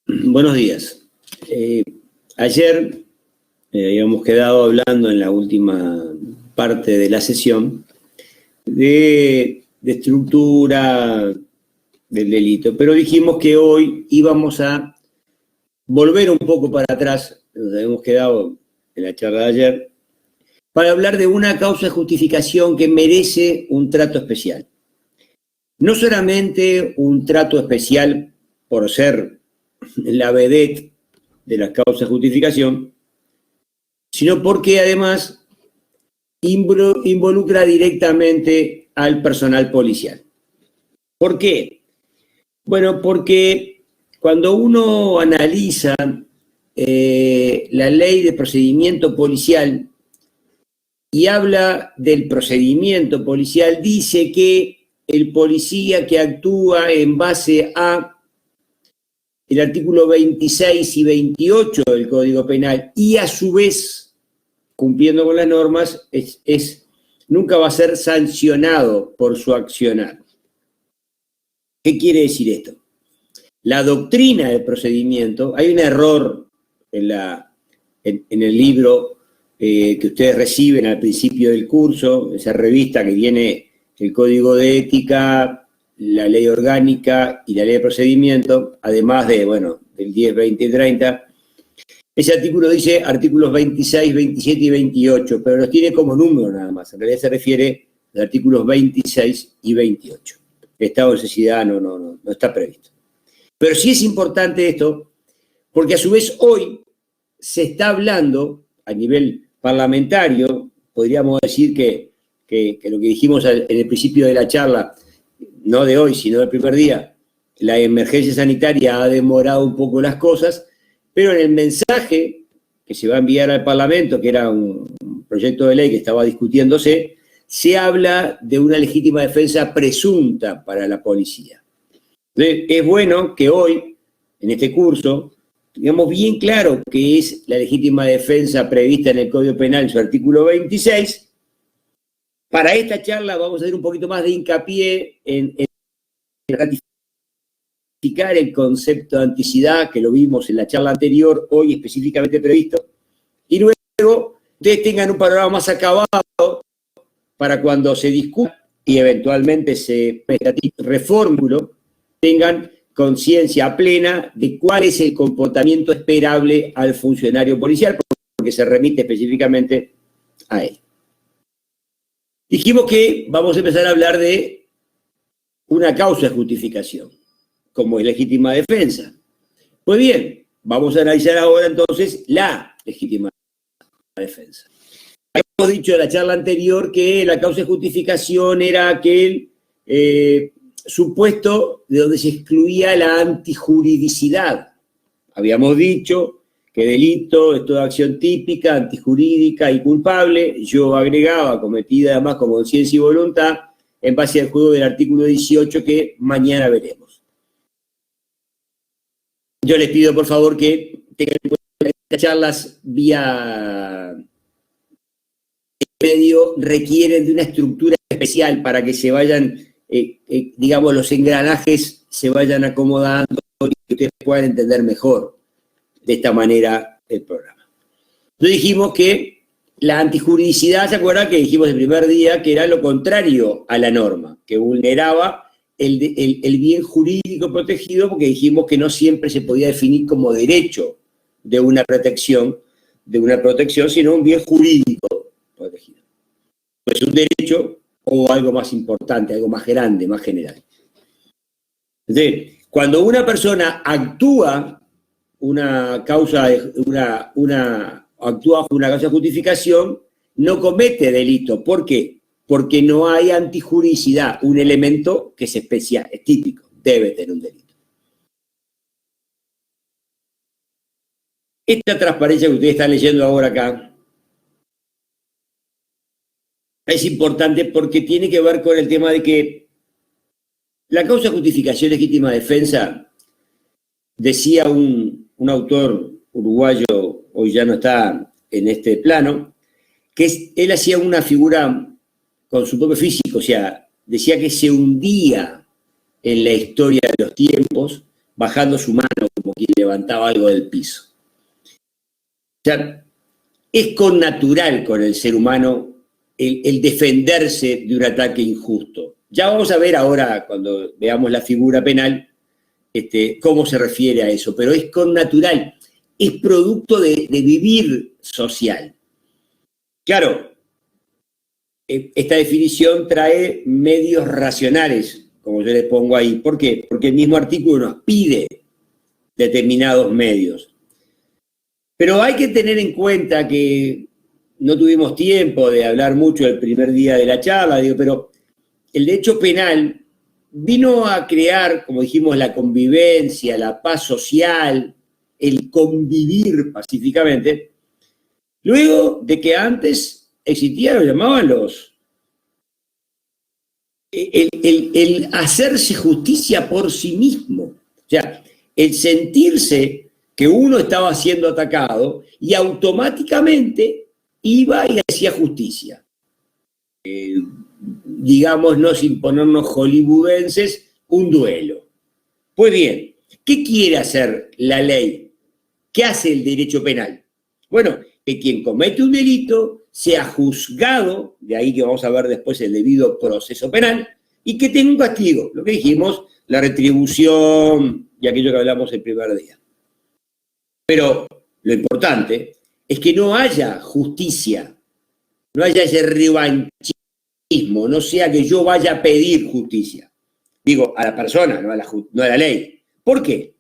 Buenos días. Ayer habíamos quedado hablando en la última parte de la sesión de estructura del delito, pero dijimos que hoy íbamos a volver un poco para atrás, nos habíamos quedado en la charla de ayer, para hablar de una causa de justificación que merece un trato especial. No solamente un trato especial por ser la vedette de las causas de justificación, sino porque además involucra directamente al personal policial. ¿Por qué? Bueno, porque cuando uno analiza la ley de procedimiento policial y habla del procedimiento policial, dice que el policía que actúa en base a el artículo 26 y 28 del Código Penal y a su vez, cumpliendo con las normas, nunca va a ser sancionado por su accionar. ¿Qué quiere decir esto? La doctrina del procedimiento, hay un error en el libro que ustedes reciben al principio del curso, esa revista que viene el Código de Ética, la ley orgánica y la ley de procedimiento, además de, del 10, 20 y 30. Ese artículo dice artículos 26, 27 y 28, pero los tiene como número nada más. En realidad se refiere a los artículos 26 y 28. El estado de necesidad no está previsto. Pero sí es importante esto, porque a su vez hoy se está hablando a nivel parlamentario, podríamos decir que lo que dijimos en el principio de la charla, no de hoy, sino del primer día, la emergencia sanitaria ha demorado un poco las cosas, pero en el mensaje que se va a enviar al Parlamento, que era un proyecto de ley que estaba discutiéndose, se habla de una legítima defensa presunta para la policía. Entonces, es bueno que hoy, en este curso, tengamos bien claro qué es la legítima defensa prevista en el Código Penal, en su artículo 26. Para esta charla vamos a hacer un poquito más de hincapié en ratificar el concepto de anticidad, que lo vimos en la charla anterior, hoy específicamente previsto, y luego ustedes tengan un panorama más acabado para cuando se discuta y eventualmente se reformule, tengan conciencia plena de cuál es el comportamiento esperable al funcionario policial, porque se remite específicamente a él. Dijimos que vamos a empezar a hablar de una causa de justificación, como es legítima defensa. Pues bien, vamos a analizar ahora entonces la legítima defensa. Hemos dicho en la charla anterior que la causa de justificación era aquel supuesto de donde se excluía la antijuridicidad. Habíamos dicho que delito es toda acción típica, antijurídica y culpable. Yo agregaba, cometida además con conciencia y voluntad, en base al juego del artículo 18 que mañana veremos. Yo les pido, por favor, que tengan en cuenta que estas charlas vía medio requieren de una estructura especial para que se vayan, digamos, los engranajes se vayan acomodando y que ustedes puedan entender mejor de esta manera el programa. Entonces dijimos que la antijuridicidad, ¿se acuerdan que dijimos el primer día que era lo contrario a la norma, que vulneraba el bien jurídico protegido, porque dijimos que no siempre se podía definir como derecho de una protección, sino un bien jurídico protegido? Pues un derecho o algo más importante, algo más grande, más general. Entonces, cuando una persona actúa actúa bajo una causa de justificación, no comete delito. ¿Por qué? Porque no hay antijuridicidad, un elemento que es especial, es típico, debe tener un delito. Esta transparencia que ustedes están leyendo ahora acá es importante porque tiene que ver con el tema de que la causa de justificación legítima defensa, decía un autor uruguayo, hoy ya no está en este plano, que él hacía una figura con su propio físico, o sea, decía que se hundía en la historia de los tiempos bajando su mano como quien levantaba algo del piso. O sea, es connatural con el ser humano el defenderse de un ataque injusto. Ya vamos a ver ahora, cuando veamos la figura penal, cómo se refiere a eso, pero es connatural, es producto de vivir social. Claro, esta definición trae medios racionales, como yo les pongo ahí. ¿Por qué? Porque el mismo artículo nos pide determinados medios. Pero hay que tener en cuenta que no tuvimos tiempo de hablar mucho el primer día de la charla, pero el derecho penal vino a crear, como dijimos, la convivencia, la paz social, el convivir pacíficamente, luego de que antes existía lo llamaban el hacerse justicia por sí mismo. O sea, el sentirse que uno estaba siendo atacado y automáticamente iba y hacía justicia. Digamos, no sin ponernos hollywoodenses, un duelo. Pues bien, ¿qué quiere hacer la ley? ¿Qué hace el derecho penal? Bueno, que quien comete un delito sea juzgado, de ahí que vamos a ver después el debido proceso penal, y que tenga un castigo, lo que dijimos, la retribución y aquello que hablamos el primer día. Pero lo importante es que no haya justicia, no haya ese revanchismo, no sea que yo vaya a pedir justicia. Digo, a la persona, no a la ley. ¿Por qué?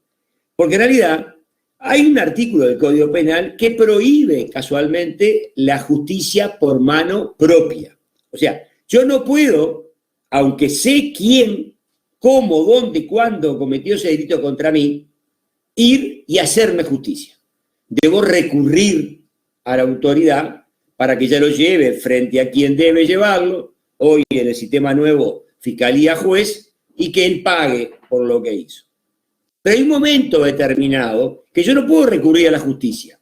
Porque en realidad hay un artículo del Código Penal que prohíbe casualmente la justicia por mano propia. O sea, yo no puedo, aunque sé quién, cómo, dónde, cuándo cometió ese delito contra mí, ir y hacerme justicia. Debo recurrir a la autoridad para que ella lo lleve frente a quien debe llevarlo, hoy en el sistema nuevo, fiscalía juez, y que él pague por lo que hizo. Pero hay un momento determinado que yo no puedo recurrir a la justicia,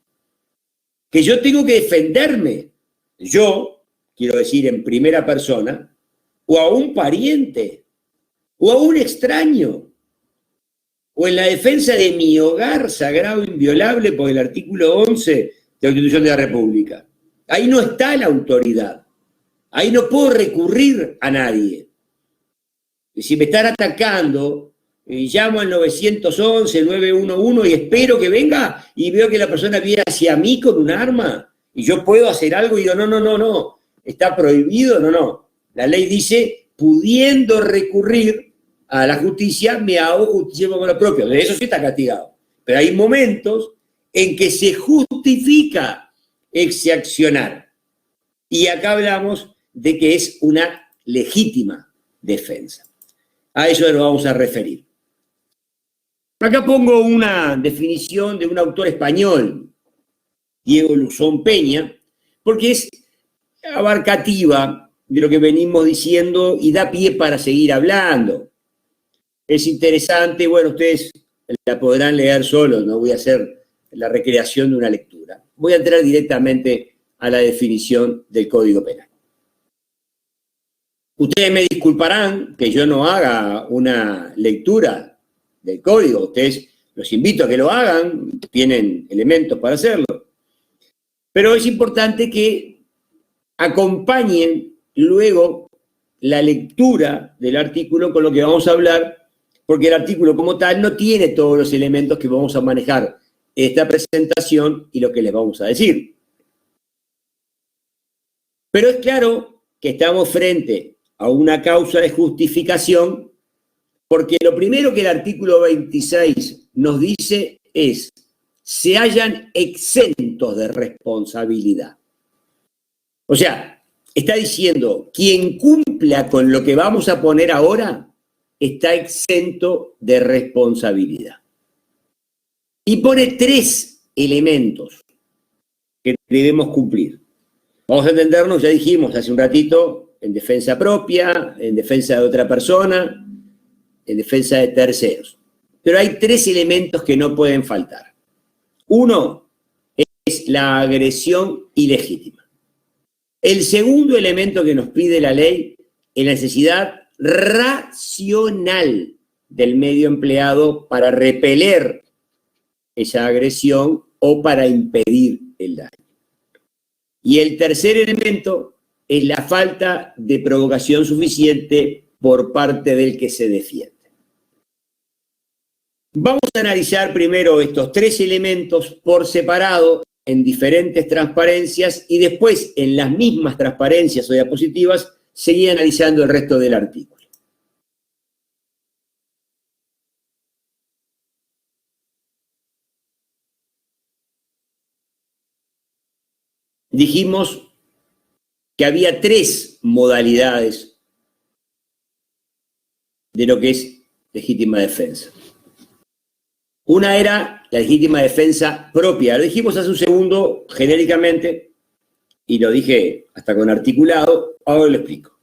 que yo tengo que defenderme, yo, quiero decir en primera persona, o a un pariente, o a un extraño, o en la defensa de mi hogar sagrado e inviolable por el artículo 11 de la Constitución de la República. Ahí no está la autoridad. Ahí no puedo recurrir a nadie. Y si me están atacando, llamo al 911, 911 y espero que venga y veo que la persona viene hacia mí con un arma y yo puedo hacer algo y digo, no, está prohibido, no. La ley dice, pudiendo recurrir a la justicia, me hago justicia por lo propio. De eso sí está castigado. Pero hay momentos en que se justifica ese accionar. Y acá hablamos de que es una legítima defensa. A eso nos vamos a referir. Acá pongo una definición de un autor español, Diego Luzón Peña, porque es abarcativa de lo que venimos diciendo y da pie para seguir hablando. Es interesante, bueno, ustedes la podrán leer solos, no voy a hacer la recreación de una lectura. Voy a entrar directamente a la definición del Código Penal. Ustedes me disculparán que yo no haga una lectura del código, ustedes los invito a que lo hagan, tienen elementos para hacerlo, pero es importante que acompañen luego la lectura del artículo con lo que vamos a hablar, porque el artículo como tal no tiene todos los elementos que vamos a manejar en esta presentación y lo que les vamos a decir. Pero es claro que estamos frente a una causa de justificación, porque lo primero que el artículo 26 nos dice es, se hallan exentos de responsabilidad. O sea, está diciendo, quien cumpla con lo que vamos a poner ahora, está exento de responsabilidad. Y pone 3 elementos que debemos cumplir. Vamos a entendernos, ya dijimos hace un ratito, en defensa propia, en defensa de otra persona, en defensa de terceros. Pero hay 3 elementos que no pueden faltar. Uno es la agresión ilegítima. El segundo elemento que nos pide la ley es la necesidad racional del medio empleado para repeler esa agresión o para impedir el daño. Y el tercer elemento es la falta de provocación suficiente por parte del que se defiende. Vamos a analizar primero estos tres elementos por separado en diferentes transparencias y después en las mismas transparencias o diapositivas seguir analizando el resto del artículo. Dijimos que había tres modalidades de lo que es legítima defensa. Una era la legítima defensa propia. Lo dijimos hace un segundo genéricamente y lo dije hasta con articulado, ahora lo explico.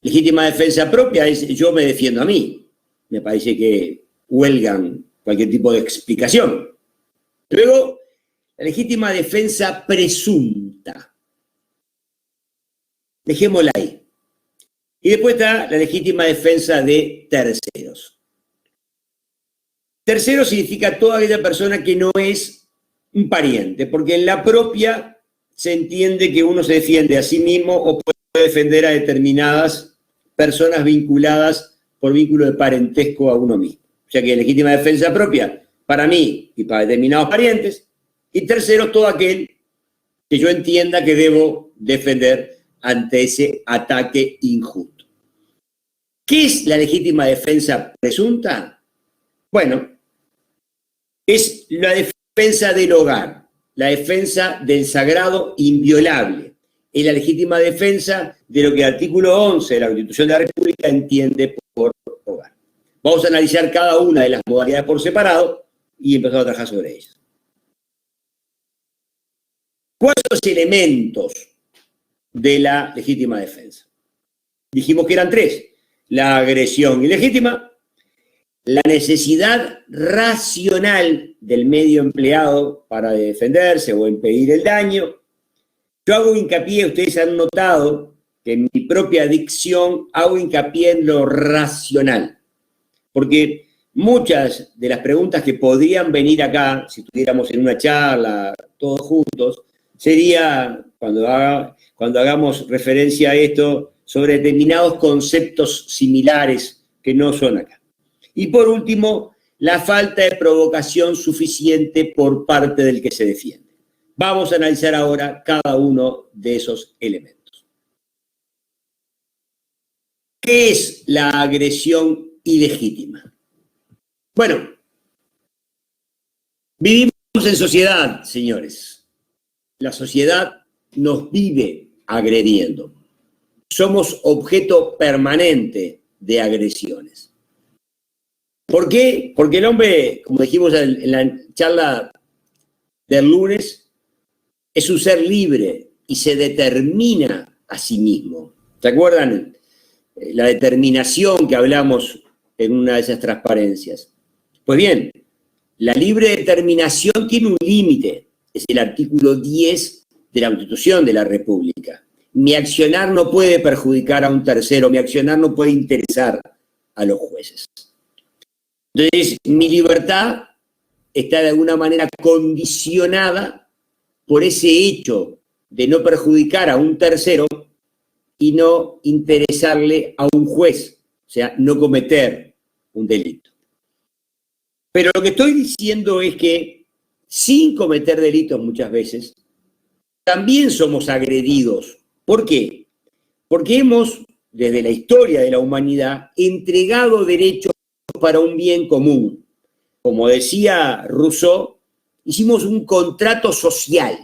Legítima defensa propia es yo me defiendo a mí. Me parece que huelgan cualquier tipo de explicación. Luego, la legítima defensa presunta. Dejémosla ahí. Y después está la legítima defensa de terceros. Tercero significa toda aquella persona que no es un pariente, porque en la propia se entiende que uno se defiende a sí mismo o puede defender a determinadas personas vinculadas por vínculo de parentesco a uno mismo. O sea que legítima defensa propia para mí y para determinados parientes. Y tercero, todo aquel que yo entienda que debo defender ante ese ataque injusto. ¿Qué es la legítima defensa presunta? Bueno, es la defensa del hogar, la defensa del sagrado inviolable. Es la legítima defensa de lo que el artículo 11 de la Constitución de la República entiende por hogar. Vamos a analizar cada una de las modalidades por separado y empezar a trabajar sobre ellas. ¿Cuáles son los elementos de la legítima defensa? Dijimos que eran tres: la agresión ilegítima, la necesidad racional del medio empleado para defenderse o impedir el daño. Yo hago hincapié, ustedes han notado que en mi propia dicción hago hincapié en lo racional, porque muchas de las preguntas que podrían venir acá, si estuviéramos en una charla todos juntos, sería, cuando hagamos referencia a esto, sobre determinados conceptos similares que no son acá. Y por último, la falta de provocación suficiente por parte del que se defiende. Vamos a analizar ahora cada uno de esos elementos. ¿Qué es la agresión ilegítima? Bueno, vivimos en sociedad, señores. La sociedad nos vive agrediendo. Somos objeto permanente de agresiones. ¿Por qué? Porque el hombre, como dijimos en la charla del lunes, es un ser libre y se determina a sí mismo. ¿Se acuerdan la determinación que hablamos en una de esas transparencias? Pues bien, la libre determinación tiene un límite. Es el artículo 10 de la Constitución de la República. Mi accionar no puede perjudicar a un tercero, mi accionar no puede interesar a los jueces. Entonces, mi libertad está de alguna manera condicionada por ese hecho de no perjudicar a un tercero y no interesarle a un juez, o sea, no cometer un delito. Pero lo que estoy diciendo es que sin cometer delitos muchas veces, también somos agredidos. ¿Por qué? Porque hemos, desde la historia de la humanidad, entregado derechos para un bien común. Como decía Rousseau, hicimos un contrato social.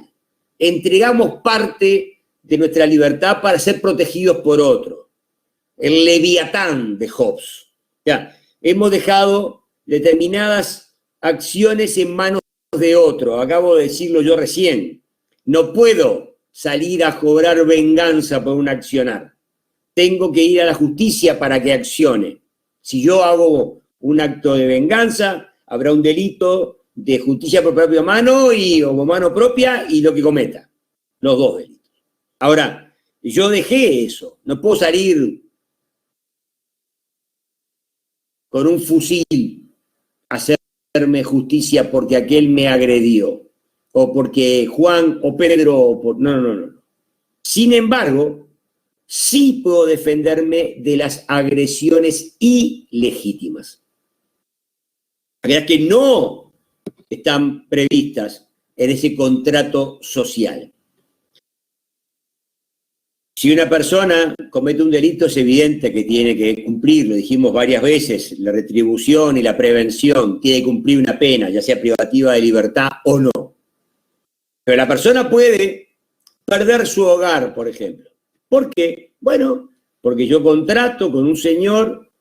Entregamos parte de nuestra libertad para ser protegidos por otro. El Leviatán de Hobbes. Ya, hemos dejado determinadas acciones en manos de otro. Acabo de decirlo yo recién. No puedo salir a cobrar venganza por un accionar. Tengo que ir a la justicia para que accione. Si yo hago un acto de venganza, habrá un delito de justicia por propia mano o por mano propia y lo que cometa. Los dos delitos. Ahora, yo dejé eso. No puedo salir con un fusil a hacerme justicia porque aquel me agredió, o porque Juan o Pedro, no. Sin embargo, sí puedo defenderme de las agresiones ilegítimas, aquellas que no están previstas en ese contrato social. Si una persona comete un delito, es evidente que tiene que cumplir, lo dijimos varias veces, la retribución y la prevención, tiene que cumplir una pena, ya sea privativa de libertad o no. Pero la persona puede perder su hogar, por ejemplo. ¿Por qué? Bueno, porque yo contrato con un señor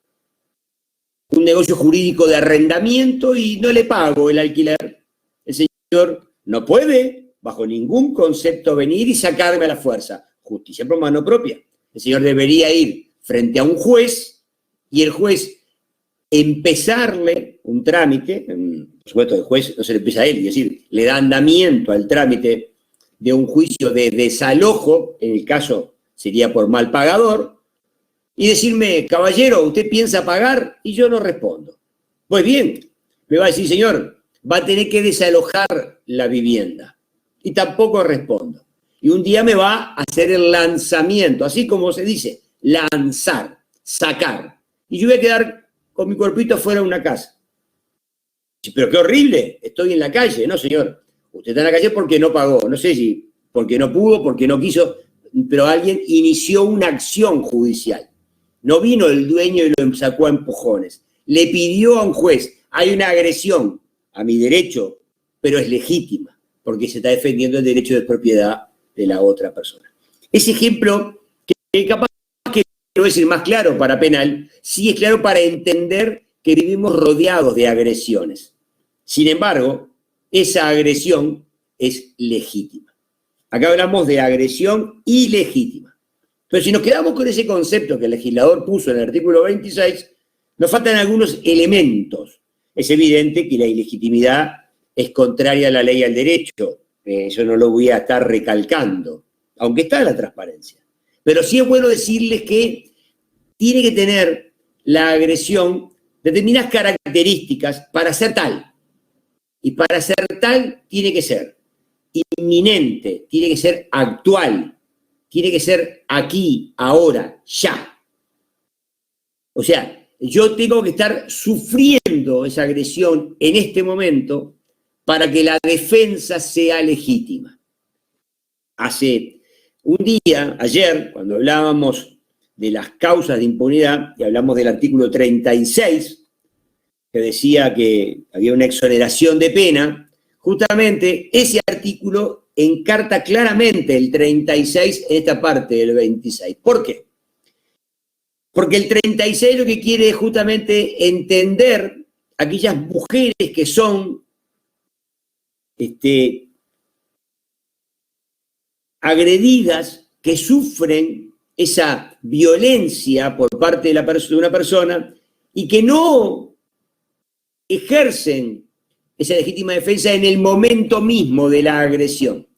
un negocio jurídico de arrendamiento y no le pago el alquiler. El señor no puede, bajo ningún concepto, venir y sacarme a la fuerza. Justicia por mano propia. El señor debería ir frente a un juez y el juez empezarle un trámite, por supuesto el juez no se le empieza a él, es decir, le da andamiento al trámite de un juicio de desalojo, en el caso sería por mal pagador, y decirme, caballero, ¿usted piensa pagar? Y yo no respondo. Pues bien, me va a decir, señor, va a tener que desalojar la vivienda. Y tampoco respondo. Y un día me va a hacer el lanzamiento, así como se dice, lanzar, sacar. Y yo voy a quedar con mi cuerpito fuera de una casa. Pero qué horrible, estoy en la calle. No, señor, usted está en la calle porque no pagó. No sé si porque no pudo, porque no quiso, pero alguien inició una acción judicial. No vino el dueño y lo sacó a empujones. Le pidió a un juez, hay una agresión a mi derecho, pero es legítima, porque se está defendiendo el derecho de propiedad de la otra persona. Ese ejemplo, que capaz que no es el más claro para penal, sí es claro para entender que vivimos rodeados de agresiones. Sin embargo, esa agresión es legítima. Acá hablamos de agresión ilegítima. Pero si nos quedamos con ese concepto que el legislador puso en el artículo 26, nos faltan algunos elementos. Es evidente que la ilegitimidad es contraria a la ley y al derecho. Yo no lo voy a estar recalcando, aunque está en la transparencia. Pero sí es bueno decirles que tiene que tener la agresión determinadas características para ser tal. Y para ser tal tiene que ser inminente, tiene que ser actual, tiene que ser aquí, ahora, ya. O sea, yo tengo que estar sufriendo esa agresión en este momento para que la defensa sea legítima. Hace un día, ayer, cuando hablábamos de las causas de impunidad, y hablamos del artículo 36, que decía que había una exoneración de pena, justamente ese artículo encarta claramente el 36 en esta parte del 26. ¿Por qué? Porque el 36 lo que quiere es justamente entender aquellas mujeres que son agredidas, que sufren esa violencia por parte de una persona y que no ejercen esa legítima defensa en el momento mismo de la agresión.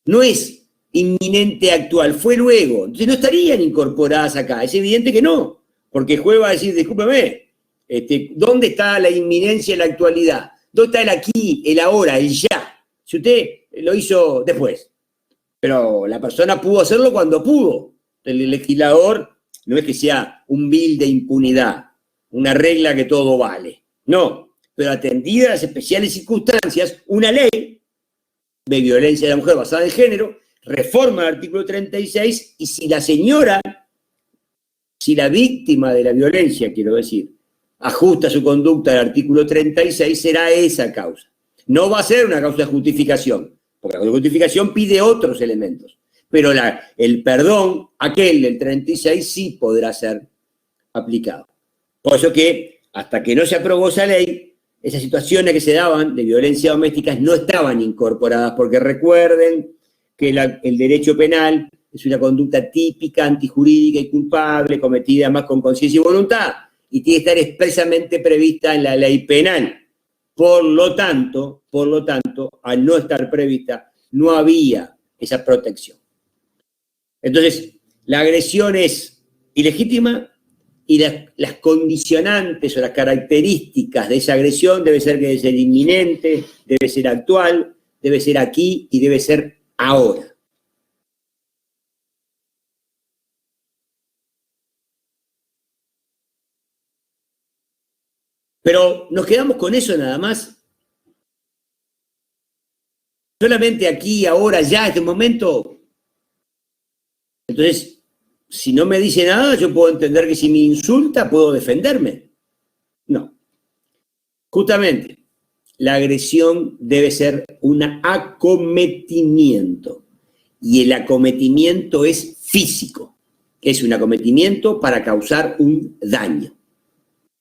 No es inminente actual, fue luego. Entonces no estarían incorporadas acá. Es evidente que no, porque el juez va a decir, discúlpeme, ¿dónde está la inminencia en la actualidad? ¿Dónde está el aquí, el ahora, el ya? Si usted lo hizo después. Pero la persona pudo hacerlo cuando pudo. El legislador no es que sea un vil de impunidad, una regla que todo vale. No, pero atendida a las especiales circunstancias, una ley de violencia de la mujer basada en género reforma el artículo 36 y si la señora, si la víctima de la violencia, quiero decir, ajusta su conducta al artículo 36, será esa causa. No va a ser una causa de justificación, porque la justificación pide otros elementos. Pero el perdón, aquel del 36, sí podrá ser aplicado. Por eso que, hasta que no se aprobó esa ley, esas situaciones que se daban de violencia doméstica no estaban incorporadas, porque recuerden que el derecho penal es una conducta típica, antijurídica y culpable, cometida además con conciencia y voluntad, y tiene que estar expresamente prevista en la ley penal. Por lo tanto, al no estar prevista, no había esa protección. Entonces, la agresión es ilegítima y las condicionantes o las características de esa agresión debe ser inminente, debe ser actual, debe ser aquí y debe ser ahora. Pero nos quedamos con eso nada más. Solamente aquí, ahora, ya, este momento. Entonces, si no me dice nada, yo puedo entender que si me insulta, puedo defenderme. No. Justamente, la agresión debe ser un acometimiento. Y el acometimiento es físico. Es un acometimiento para causar un daño.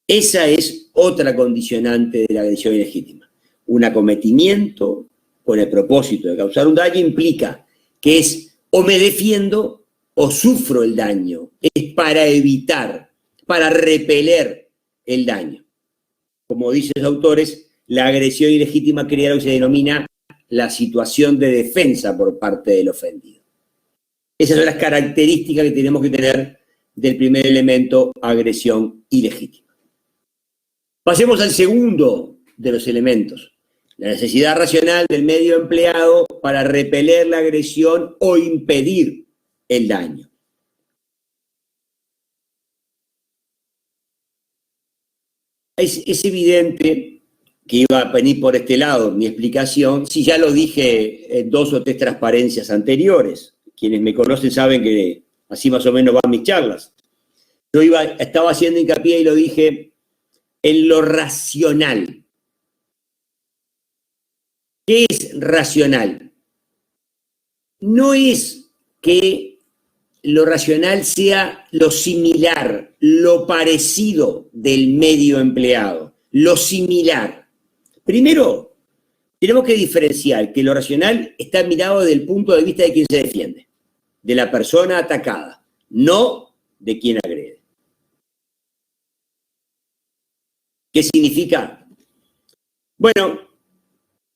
Esa es otra condicionante de la agresión ilegítima. Un acometimiento con el propósito de causar un daño implica que es o me defiendo o sufro el daño. Es para evitar, para repeler el daño. Como dicen los autores, la agresión ilegítima crea lo que se denomina la situación de defensa por parte del ofendido. Esas son las características que tenemos que tener del primer elemento, agresión ilegítima. Pasemos al segundo de los elementos, la necesidad racional del medio empleado para repeler la agresión o impedir el daño. Es evidente que iba a venir por este lado mi explicación, si ya lo dije en 2 o 3 transparencias anteriores. Quienes me conocen saben que así más o menos van mis charlas. Yo estaba haciendo hincapié y lo dije en lo racional. ¿Qué es racional? No es que lo racional sea lo similar, lo parecido del medio empleado, lo similar. Primero, tenemos que diferenciar que lo racional está mirado desde el punto de vista de quien se defiende, de la persona atacada, no de quien agrede. ¿Qué significa? Bueno,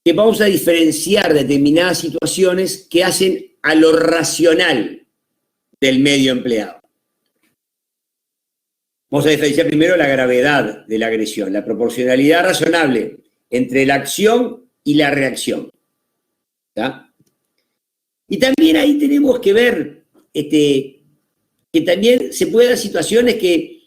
que vamos a diferenciar determinadas situaciones que hacen a lo racional del medio empleado. Vamos a diferenciar primero la gravedad de la agresión, la proporcionalidad razonable entre la acción y la reacción. ¿Tá? Y también ahí tenemos que ver que también se pueden dar situaciones que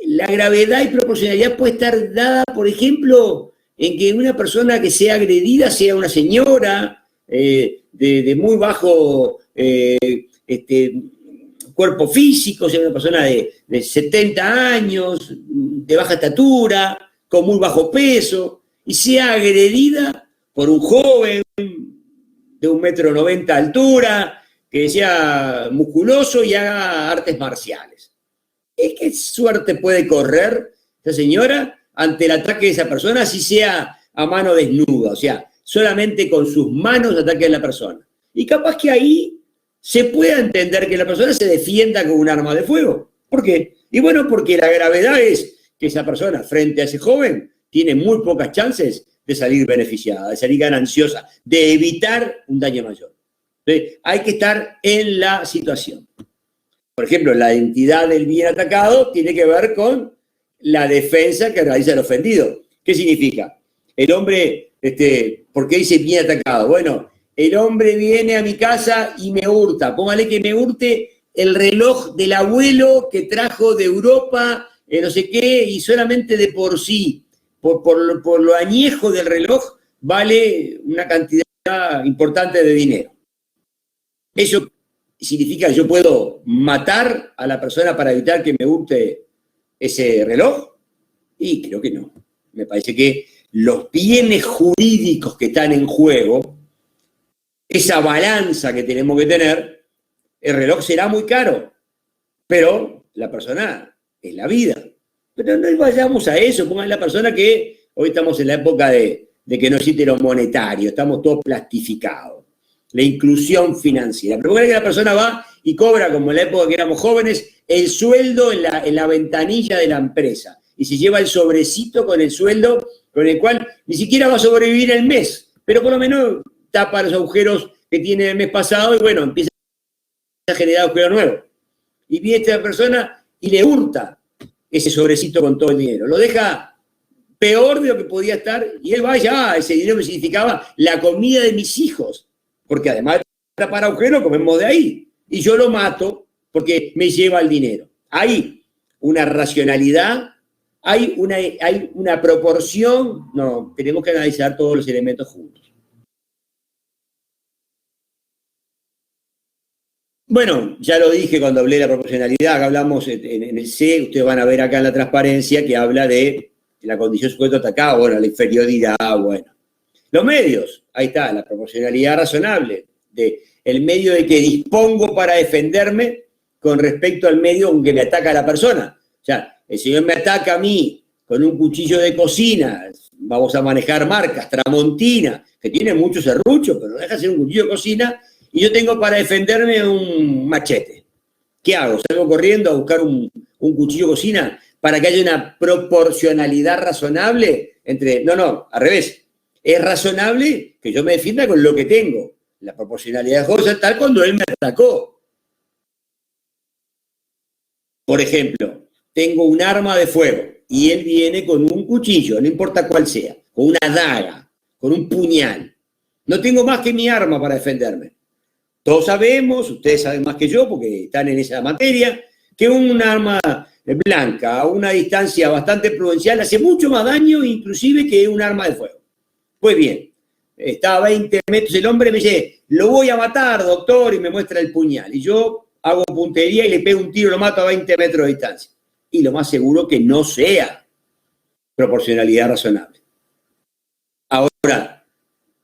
la gravedad y proporcionalidad puede estar dada, por ejemplo, en que una persona que sea agredida sea una señora de muy bajo cuerpo físico, sea una persona de 70 años, de baja estatura, con muy bajo peso, y sea agredida por un joven de 1,90 m de altura, que sea musculoso y haga artes marciales. ¿Qué suerte puede correr esa señora ante el ataque de esa persona, así sea a mano desnuda? O sea, solamente con sus manos ataque a la persona. Y capaz que ahí se pueda entender que la persona se defienda con un arma de fuego. ¿Por qué? Y bueno, porque la gravedad es que esa persona, frente a ese joven, tiene muy pocas chances de salir beneficiada, de salir gananciosa, de evitar un daño mayor. Entonces, hay que estar en la situación. Por ejemplo, la identidad del bien atacado tiene que ver con la defensa que realiza el ofendido. ¿Qué significa? El hombre, ¿por qué dice bien atacado? Bueno, el hombre viene a mi casa y me hurta. Póngale que me hurte el reloj del abuelo que trajo de Europa, no sé qué, y solamente de por sí, por lo añejo del reloj, vale una cantidad importante de dinero. Eso significa que yo puedo matar a la persona para evitar que me hurte ese reloj. Y creo que no. Me parece que los bienes jurídicos que están en juego, esa balanza que tenemos que tener, el reloj será muy caro, pero la persona es la vida. Pero no vayamos a eso, pongan la persona que hoy estamos en la época de que no existe lo monetario, estamos todos plastificados. La inclusión financiera. Pero pongan que la persona va y cobra, como en la época que éramos jóvenes, el sueldo en la ventanilla de la empresa. Y se lleva el sobrecito con el sueldo, con el cual ni siquiera va a sobrevivir el mes, pero por lo menos tapa los agujeros que tiene el mes pasado y bueno, empieza a generar agujeros nuevos. Y viene esta persona y le hurta ese sobrecito con todo el dinero. Lo deja peor de lo que podía estar y él va y ese dinero me significaba la comida de mis hijos, porque además de tapar agujeros comemos de ahí. Y yo lo mato porque me lleva el dinero. Hay una racionalidad, hay una proporción. No, tenemos que analizar todos los elementos juntos. Bueno, ya lo dije cuando hablé de la proporcionalidad, acá hablamos en el C, ustedes van a ver acá en la transparencia que habla de la condición sujeto atacado, bueno, la inferioridad, bueno. Los medios, ahí está, la proporcionalidad razonable, el medio de que dispongo para defenderme con respecto al medio con que me ataca la persona. O sea, el señor me ataca a mí con un cuchillo de cocina, vamos a manejar marcas, Tramontina, que tiene muchos serruchos, pero no deja de ser un cuchillo de cocina, y yo tengo para defenderme un machete. ¿Qué hago? ¿Salgo corriendo a buscar un cuchillo de cocina para que haya una proporcionalidad razonable entre... No, al revés. Es razonable que yo me defienda con lo que tengo. La proporcionalidad de José tal cuando él me atacó. Por ejemplo, tengo un arma de fuego y él viene con un cuchillo, no importa cuál sea, con una daga, con un puñal. No tengo más que mi arma para defenderme. Todos sabemos, ustedes saben más que yo porque están en esa materia, que un arma blanca a una distancia bastante prudencial hace mucho más daño inclusive que un arma de fuego. Pues bien, está a 20 metros, el hombre me dice, lo voy a matar, doctor, y me muestra el puñal. Y yo hago puntería y le pego un tiro, lo mato a 20 metros de distancia. Y lo más seguro que no sea proporcionalidad razonable. Ahora,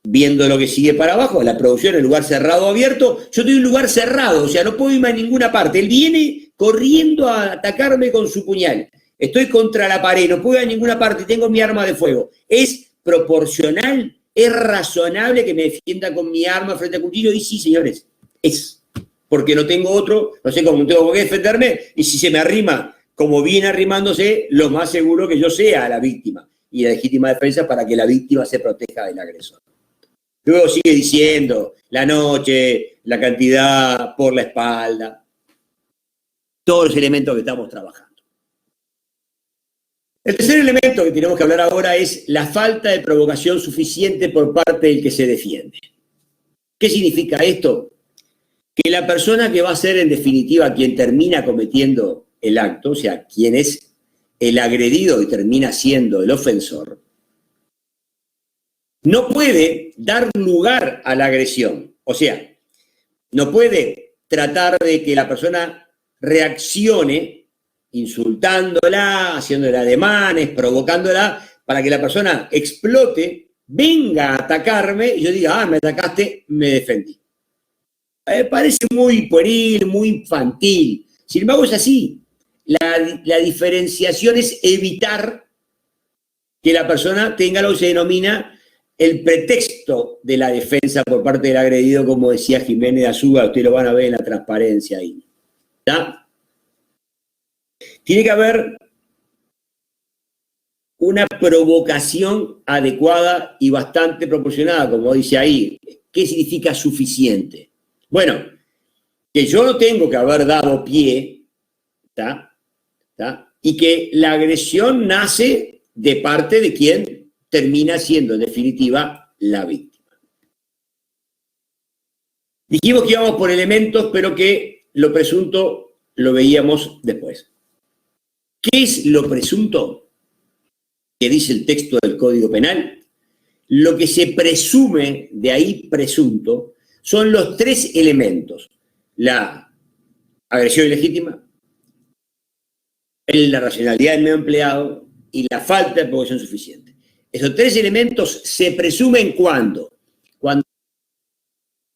viendo lo que sigue para abajo, la producción en lugar cerrado o abierto, yo estoy en un lugar cerrado, o sea, no puedo irme a ninguna parte. Él viene corriendo a atacarme con su puñal. Estoy contra la pared, no puedo ir a ninguna parte, tengo mi arma de fuego. ¿Es proporcional? ¿Es razonable que me defienda con mi arma frente al cuchillo? Y sí, señores, es. Porque no tengo otro, no sé cómo tengo que defenderme, y si se me arrima, como viene arrimándose, lo más seguro que yo sea la víctima. Y la legítima defensa para que la víctima se proteja del agresor. Luego sigue diciendo la noche, la cantidad por la espalda, todos los elementos que estamos trabajando. El tercer elemento que tenemos que hablar ahora es la falta de provocación suficiente por parte del que se defiende. ¿Qué significa esto? Que la persona que va a ser en definitiva quien termina cometiendo el acto, o sea, quien es el agredido y termina siendo el ofensor, no puede dar lugar a la agresión. O sea, no puede tratar de que la persona reaccione insultándola, haciéndole ademanes, provocándola, para que la persona explote, venga a atacarme y yo diga, me atacaste, me defendí. Parece muy pueril, muy infantil. Sin embargo, es así. La diferenciación es evitar que la persona tenga lo que se denomina el pretexto de la defensa por parte del agredido, como decía Jiménez de Azúa, ustedes lo van a ver en la transparencia ahí. ¿Está? Tiene que haber una provocación adecuada y bastante proporcionada, como dice ahí. ¿Qué significa suficiente? Bueno, que yo no tengo que haber dado pie, ¿está? Y que la agresión nace de parte de quien termina siendo, en definitiva, la víctima. Dijimos que íbamos por elementos, pero que lo presunto lo veíamos después. ¿Qué es lo presunto? Que dice el texto del Código Penal. Lo que se presume, de ahí presunto, son los tres elementos. La agresión ilegítima, la racionalidad del medio empleado y la falta de provocación suficiente. Esos tres elementos se presumen cuando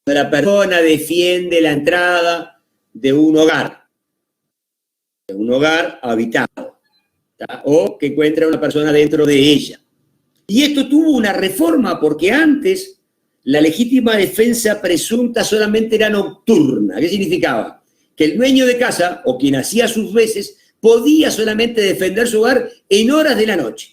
la persona defiende la entrada de un hogar habitado, ¿tá? O que encuentra una persona dentro de ella. Y esto tuvo una reforma porque antes la legítima defensa presunta solamente era nocturna. ¿Qué significaba? Que el dueño de casa o quien hacía sus veces podía solamente defender su hogar en horas de la noche.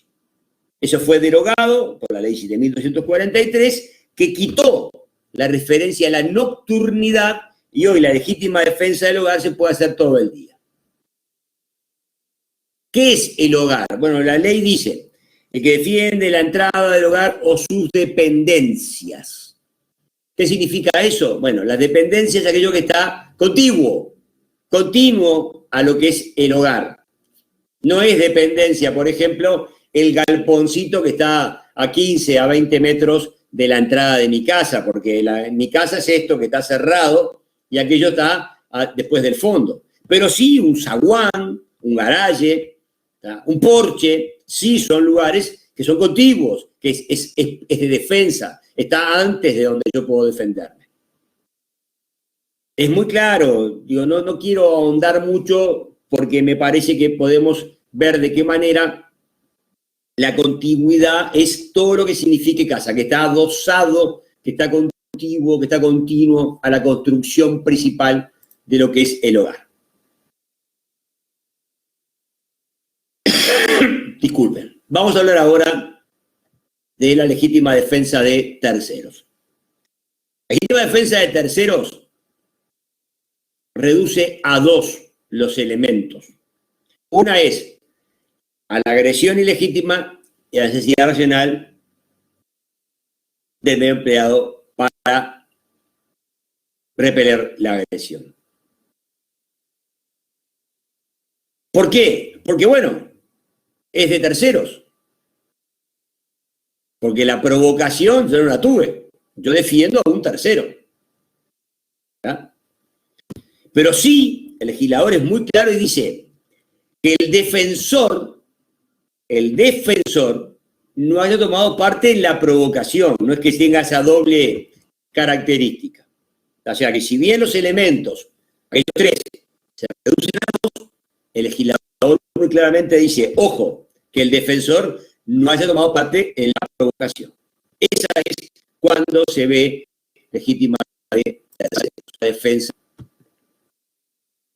Eso fue derogado por la ley 7.243, que quitó la referencia a la nocturnidad y hoy la legítima defensa del hogar se puede hacer todo el día. ¿Qué es el hogar? Bueno, la ley dice, el que defiende la entrada del hogar o sus dependencias. ¿Qué significa eso? Bueno, las dependencias es aquello que está continuo a lo que es el hogar. No es dependencia, por ejemplo, el galponcito que está a 15, a 20 metros de la entrada de mi casa, porque mi casa es esto que está cerrado y aquello está después del fondo. Pero sí, un zaguán, un garaje, un porche, sí son lugares que son contiguos, que es de defensa, está antes de donde yo puedo defenderme. Es muy claro, digo, no quiero ahondar mucho porque me parece que podemos ver de qué manera la contigüidad es todo lo que signifique casa, que está adosado, que está contiguo, que está continuo a la construcción principal de lo que es el hogar. Disculpen. Vamos a hablar ahora de la legítima defensa de terceros. La legítima defensa de terceros reduce a dos los elementos. Una es a la agresión ilegítima y a la necesidad racional del medio empleado para repeler la agresión. ¿Por qué? Porque, bueno, es de terceros. Porque la provocación yo no la tuve. Yo defiendo a un tercero. ¿Ya? Pero sí, el legislador es muy claro y dice que el defensor no haya tomado parte en la provocación, no es que tenga esa doble característica. O sea que si bien los elementos, aquellos tres, se reducen a dos, el legislador muy claramente dice, ojo, que el defensor no haya tomado parte en la provocación. Esa es cuando se ve legítima defensa.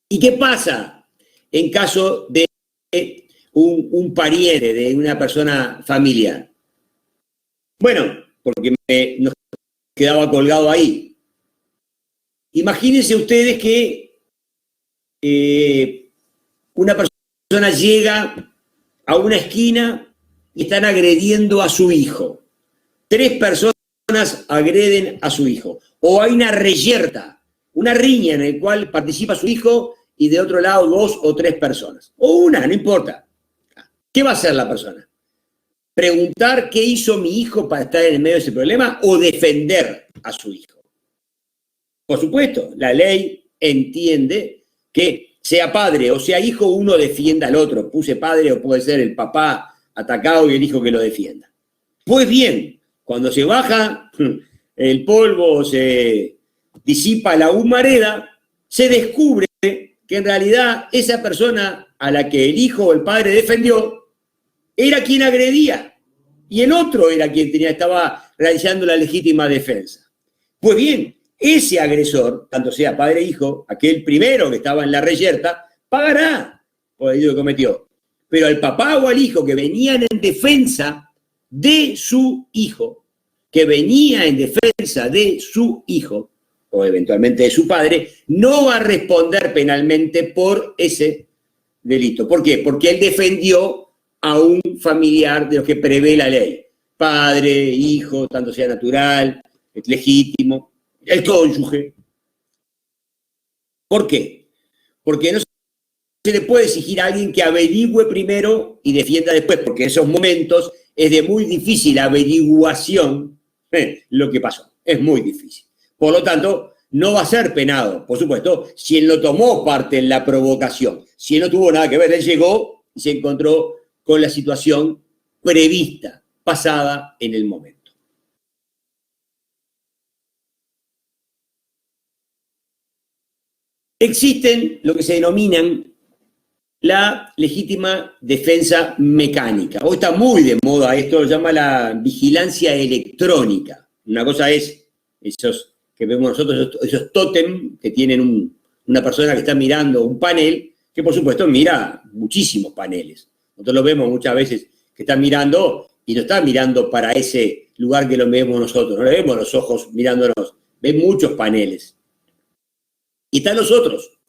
¿Y qué pasa en caso de un pariente, de una persona familiar? Bueno, porque nos quedaba colgado ahí. Imagínense ustedes que una persona llega a una esquina y están agrediendo a su hijo. 3 personas agreden a su hijo. O hay una reyerta, una riña en la cual participa su hijo y de otro lado 2 o 3 personas. O una, no importa. ¿Qué va a hacer la persona? ¿Preguntar qué hizo mi hijo para estar en el medio de ese problema o defender a su hijo? Por supuesto, la ley entiende que sea padre o sea hijo, uno defienda al otro. Puse padre o puede ser el papá atacado y el hijo que lo defienda. Pues bien, cuando se baja el polvo, se disipa la humareda, se descubre que en realidad esa persona a la que el hijo o el padre defendió era quien agredía y el otro era quien estaba realizando la legítima defensa. Pues bien, ese agresor, tanto sea padre e hijo, aquel primero que estaba en la reyerta, pagará por el delito que cometió. Pero al papá o al hijo que venían en defensa de su hijo, o eventualmente de su padre, no va a responder penalmente por ese delito. ¿Por qué? Porque él defendió a un familiar de los que prevé la ley. Padre, hijo, tanto sea natural, legítimo, el cónyuge. ¿Por qué? Porque no se le puede exigir a alguien que averigüe primero y defienda después, porque en esos momentos es de muy difícil averiguación lo que pasó. Es muy difícil. Por lo tanto, no va a ser penado, por supuesto, si él no tomó parte en la provocación. Si él no tuvo nada que ver, él llegó y se encontró con la situación prevista, pasada en el momento. Existen lo que se denominan la legítima defensa mecánica. Hoy está muy de moda esto, lo llama la vigilancia electrónica. Una cosa es esos que vemos nosotros, esos tótem que tienen una persona que está mirando un panel, que por supuesto mira muchísimos paneles. Nosotros lo vemos muchas veces que está mirando y no está mirando para ese lugar que lo vemos nosotros, no le vemos los ojos mirándonos, ven muchos paneles. Y están los otros,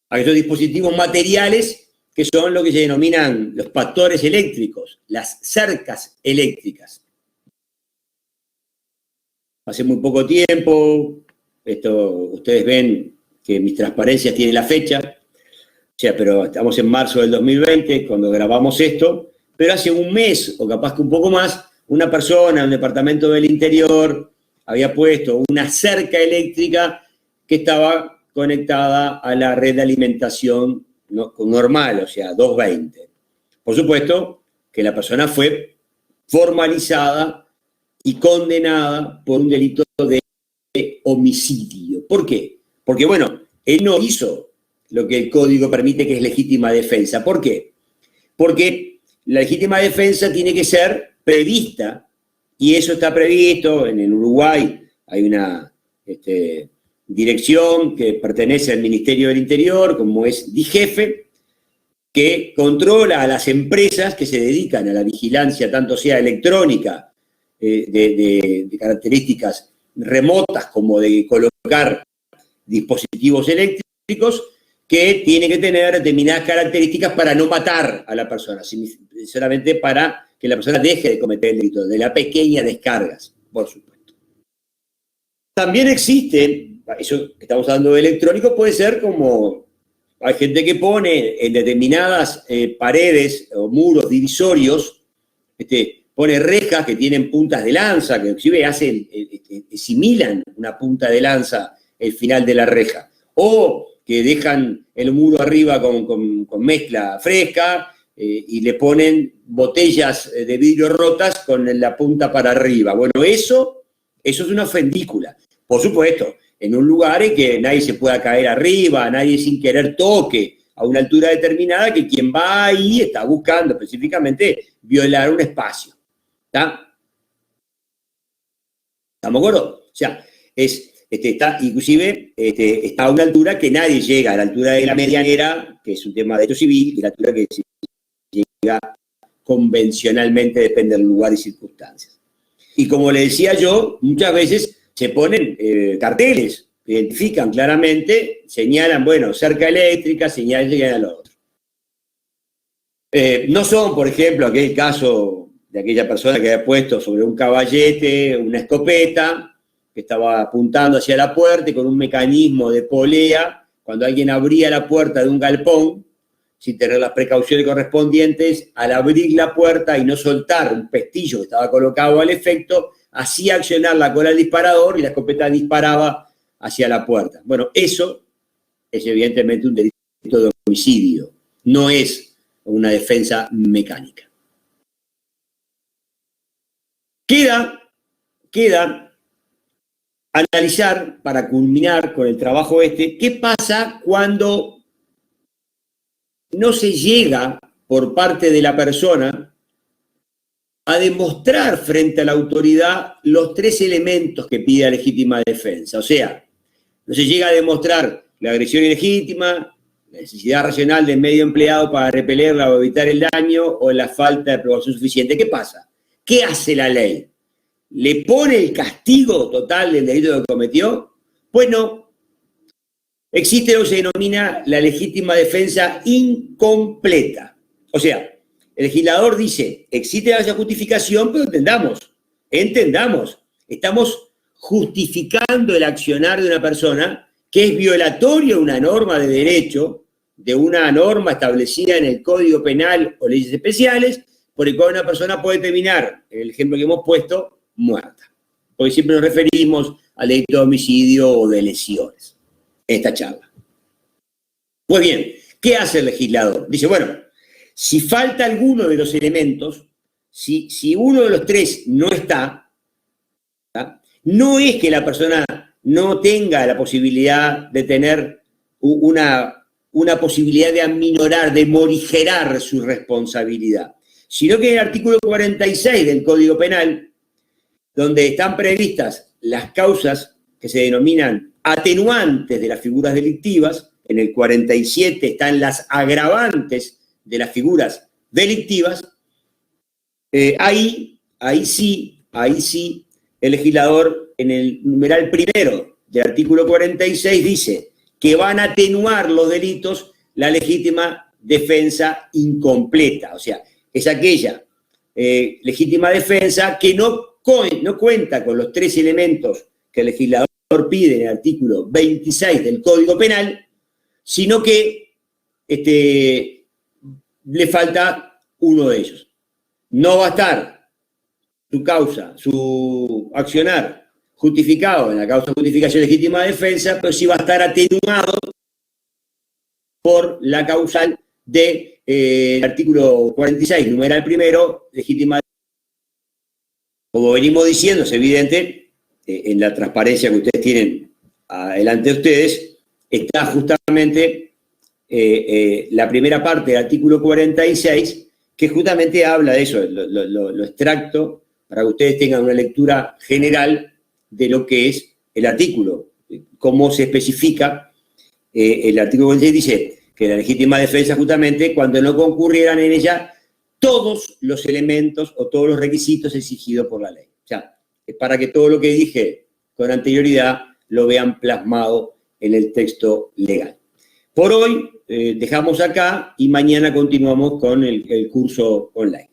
aquellos dispositivos materiales que son lo que se denominan los pastores eléctricos, las cercas eléctricas. Hace muy poco tiempo, esto ustedes ven que mis transparencias tienen la fecha, o sea, pero estamos en marzo del 2020, cuando grabamos esto, pero hace un mes, o capaz que un poco más, una persona en un departamento del interior había puesto una cerca eléctrica que estaba conectada a la red de alimentación normal, o sea, 220. Por supuesto que la persona fue formalizada y condenada por un delito de homicidio. ¿Por qué? Porque, bueno, él no hizo lo que el Código permite, que es legítima defensa. ¿Por qué? Porque la legítima defensa tiene que ser prevista, y eso está previsto en Uruguay. Hay una dirección que pertenece al Ministerio del Interior, como es DIGEFE, que controla a las empresas que se dedican a la vigilancia, tanto sea electrónica, de características remotas, como de colocar dispositivos eléctricos, que tiene que tener determinadas características para no matar a la persona, solamente para que la persona deje de cometer el delito, de las pequeñas descargas, por supuesto. También existe, eso que estamos hablando de electrónico, puede ser como, hay gente que pone en determinadas paredes o muros divisorios, pone rejas que tienen puntas de lanza, que inclusive similan una punta de lanza el final de la reja, o que dejan el muro arriba con mezcla fresca y le ponen botellas de vidrio rotas con la punta para arriba. Bueno, eso es una fendícula. Por supuesto, en un lugar en que nadie se pueda caer arriba, nadie sin querer toque a una altura determinada, que quien va ahí está buscando específicamente violar un espacio. ¿Está? ¿Estamos de acuerdo? O sea, está, inclusive está a una altura que nadie llega, a la altura de la medianera, que es un tema de derecho civil, y la altura que se llega convencionalmente, depende del lugar y circunstancias. Y como le decía yo, muchas veces se ponen carteles que identifican claramente, señalan, bueno, cerca eléctrica, señalan a lo otro. No son, por ejemplo, aquel caso de aquella persona que había puesto sobre un caballete una escopeta, que estaba apuntando hacia la puerta y con un mecanismo de polea, cuando alguien abría la puerta de un galpón, sin tener las precauciones correspondientes, al abrir la puerta y no soltar un pestillo que estaba colocado al efecto, hacía accionar la cola del disparador y la escopeta disparaba hacia la puerta. Bueno, eso es evidentemente un delito de homicidio, no es una defensa mecánica. Queda analizar, para culminar con el trabajo qué pasa cuando no se llega por parte de la persona a demostrar frente a la autoridad los tres elementos que pide la legítima defensa. O sea, no se llega a demostrar la agresión ilegítima, la necesidad racional del medio empleado para repelerla o evitar el daño, o la falta de probación suficiente. ¿Qué pasa? ¿Qué hace la ley? ¿Le pone el castigo total del delito que cometió? Pues no. Existe lo que se denomina la legítima defensa incompleta. O sea, el legislador dice, existe la justificación, pero entendamos, estamos justificando el accionar de una persona que es violatorio de una norma de derecho, de una norma establecida en el Código Penal o leyes especiales, por el cual una persona puede terminar, en el ejemplo que hemos puesto, muerta. Porque siempre nos referimos al delito de homicidio o de lesiones en esta charla. Pues bien, ¿qué hace el legislador? Dice, bueno, si falta alguno de los elementos, si uno de los tres no está, ¿tá? No es que la persona no tenga la posibilidad de tener una posibilidad de aminorar, de morigerar su responsabilidad, sino que en el artículo 46 del Código Penal, donde están previstas las causas que se denominan atenuantes de las figuras delictivas, en el 47 están las agravantes de las figuras delictivas, ahí sí, el legislador en el numeral primero del artículo 46 dice que van a atenuar los delitos la legítima defensa incompleta, o sea, es aquella legítima defensa que no cuenta con los 3 elementos que el legislador pide en el artículo 26 del Código Penal, sino que le falta uno de ellos. No va a estar su causa, su accionar justificado en la causa de justificación legítima de defensa, pero sí va a estar atenuado por la causal del artículo 46, numeral primero, legítima. Como venimos diciendo, es evidente, en la transparencia que ustedes tienen delante de ustedes, está justamente la primera parte del artículo 46, que justamente habla de eso, lo extracto, para que ustedes tengan una lectura general de lo que es el artículo, cómo se especifica. El artículo 46 dice que la legítima defensa justamente cuando no concurrieran en ella todos los elementos o todos los requisitos exigidos por la ley. O sea, es para que todo lo que dije con anterioridad lo vean plasmado en el texto legal. Por hoy dejamos acá y mañana continuamos con el curso online.